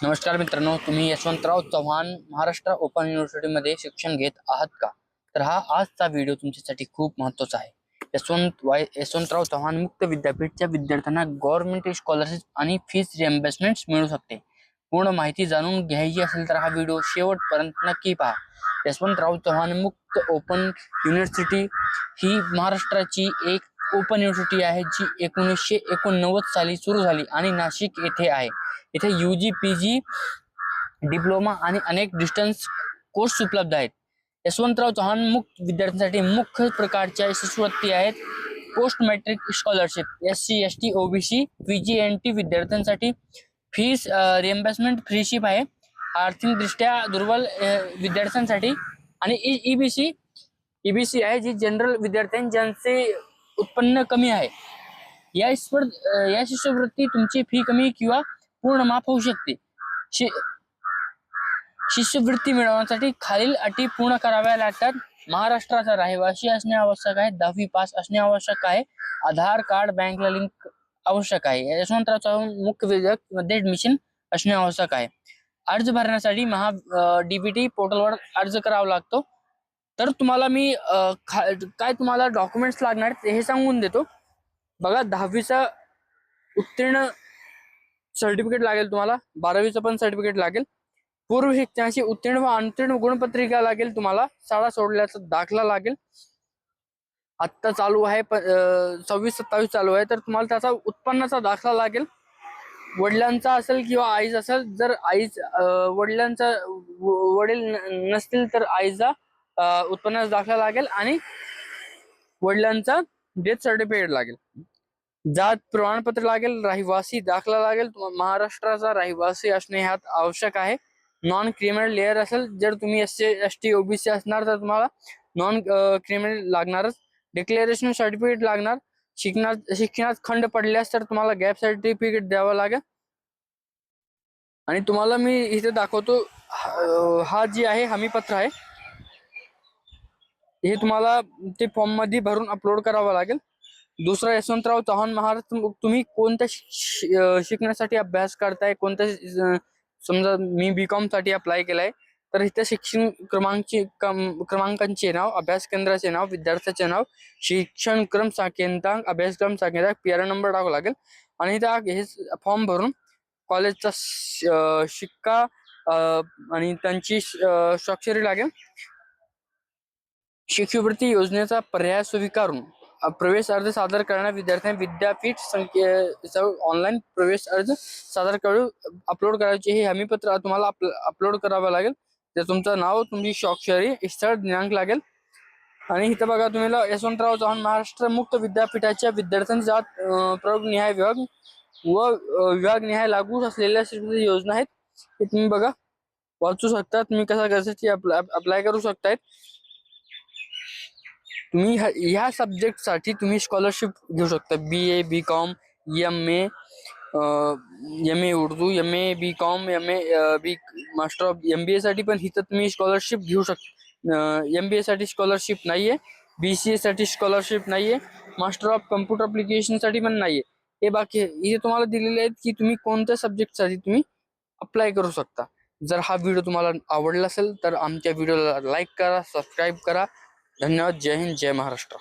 नमस्कार मित्रांनो, तुम्ही यशवंतराव चव्हाण महाराष्ट्र ओपन युनिव्हर्सिटीमध्ये शिक्षण घेत आहात का? तर हा आजचा व्हिडिओ तुमच्यासाठी खूप महत्त्वाचा आहे. यशवंतराव चव्हाण मुक्त विद्यापीठच्या विद्यार्थ्यांना गव्हर्नमेंट स्कॉलरशिप आणि फीस रिएम्बर्समेंट मिळू शकते. पूर्ण माहिती जाणून घ्यायची असेल तर हा व्हिडिओ शेवटपर्यंत नक्की पहा. यशवंतराव चव्हाण मुक्त ओपन युनिव्हर्सिटी ही महाराष्ट्राची एक ओपन युनिव्हर्सिटी आहे जी 1989 साली सुरू झाली आणि नाशिक येथे आहे. इथे UG, PG, डिप्लोमा आणि अनेक डिस्टन्स कोर्स उपलब्ध आहेत. यशवंतराव चव्हाण मुक्त विद्यार्थ्यांसाठी मुख्य प्रकारच्या शिष्यवृत्ती आहेत. Post matric scholarship SC, ST, OBC, PG&T विद्यार्थ्यांसाठी फीस रिएम्बर्समेंट फ्रीशिप आहे. आर्थिकदृष्ट्या दुर्बल विद्यार्थ्यांसाठी आणि EBC आहे जी जनरल विद्यार्थ्यांचे ज्यांचे उत्पन्न कमी आहे. या शिष्यवृत्ती तुमची फी कमी किंवा पूर्ण माफ होऊ शकते. शिष्यवृत्ती मिळवण्यासाठी खालील अटी पूर्ण कराव्या लागतात. महाराष्ट्राचा रहिवासी असणे आवश्यक आहे. 10वी पास असणे आवश्यक आहे. आधार कार्ड बँकला लिंक आवश्यक आहे. यशवंतराव चव्हाण मुक्त विद्यापीठामध्ये ऍडमिशन असणे आवश्यक आहे. अर्ज भरण्यासाठी DBT पोर्टलवर अर्ज करावा लागतो. तर तुम्हाला मी काय तुम्हाला डॉक्युमेंट्स लागणार हे सांगून देतो. बघा, 10वीचा उत्तीर्ण सर्टिफिकेट लागेल, तुम्हाला 12वीचं पण सर्टिफिकेट लागेल, पूर्व शिक्षणाची उत्तीर्ण व अनुत्तीर्ण गुणपत्रिका लागेल, तुम्हाला शाळा सोडल्याचा दाखला लागेल. आत्ता चालू आहे 26-27 चालू आहे, तर तुम्हाला त्याचा उत्पन्नाचा दाखला लागेल. वडिलांचा असेल किंवा आईचा असेल, जर वडिलांचा वडील नसतील तर आईचा उत्पन्नाचा दाखला लागेल आणि वडिलांचा डेथ सर्टिफिकेट लागेल. जात प्रमाणपत्र लागेल. रहिवासी दाखला लागेल. महाराष्ट्राचा रहिवासी असणे ह्यात आवश्यक आहे. नॉन क्रिमिनल लेअर असेल, जर तुम्ही SC, ST, OBC असणार तर तुम्हाला नॉन क्रिमिनल लागणारच. डिक्लेरेशन सर्टिफिकेट लागणार. शिक्षणात खंड पडल्यास तर तुम्हाला गॅप सर्टिफिकेट द्यावं लागेल. आणि तुम्हाला मी इथे दाखवतो, हा जी आहे हमीपत्र आहे, हे तुम्हाला ते फॉर्म मध्ये भरून अपलोड करावं लागेल. दुसरा, यशवंतराव चव्हाण महाराष्ट्र, तुम्ही कोणत्या शिकण्यासाठी अभ्यास करताय, कोणत्या, समजा मी BCom साठी अप्लाय केलाय, तर इथे शिक्षण क्रमांकांचे नाव, अभ्यास केंद्राचे नाव, विद्यार्थ्याचे नाव, शिक्षण क्रम साकेतांक, अभ्यासक्रम साकेतांक, PR नंबर टाकावा लागेल. आणि हे फॉर्म भरून कॉलेजचा शिक्का आणि त्यांची स्वाक्षरी लागेल. शिष्यवृत्ती योजनेचा पर्याय स्वीकारून प्रवेश अर्ज सादर करणाऱ्या विद्यार्थ्यांनी विद्यापीठ संख्येचा ऑनलाईन प्रवेश अर्ज सादर करून अपलोड करायचे. हे हमीपत्र तुम्हाला अपलोड करावं लागेल. तर तुमचं नाव, तुमची स्वाक्षरी, स्थळ, दिनांक लागेल. आणि इथं बघा, तुम्हाला यशवंतराव चव्हाण महाराष्ट्र मुक्त विद्यापीठाच्या विद्यार्थ्यांचा जात प्रयोगनिहाय विभाग व विभागनिहाय लागू असलेल्या योजना आहेत. हे तुम्ही बघा, वाचू शकता. तुम्ही कशासाठी अप्लाय करू शकतायत. तुम्ही ह्या सब्जेक्ट साठी तुम्ही स्कॉलरशिप घेऊ शकता. BA, BCom, MA Urdu, MA BCom, MA master of MBA साठी पण इथं तुम्ही स्कॉलरशिप घेऊ शकता. MBA साठी स्कॉलरशिप नाहीये. BCA साठी स्कॉलरशिप नाहीये. मास्टर ऑफ कम्प्युटर अप्लिकेशन साठी पण नाहीये. हे बाकी इथे तुम्हाला दिलेले आहेत की तुम्ही कोणत्या सब्जेक्ट साठी तुम्ही अप्लाय करू शकता. जर हा व्हिडिओ तुम्हाला आवडला असेल तर आमच्या व्हिडिओला लाईक करा, सबस्क्राईब करा. धन्यवाद. जय हिंद, जय महाराष्ट्र.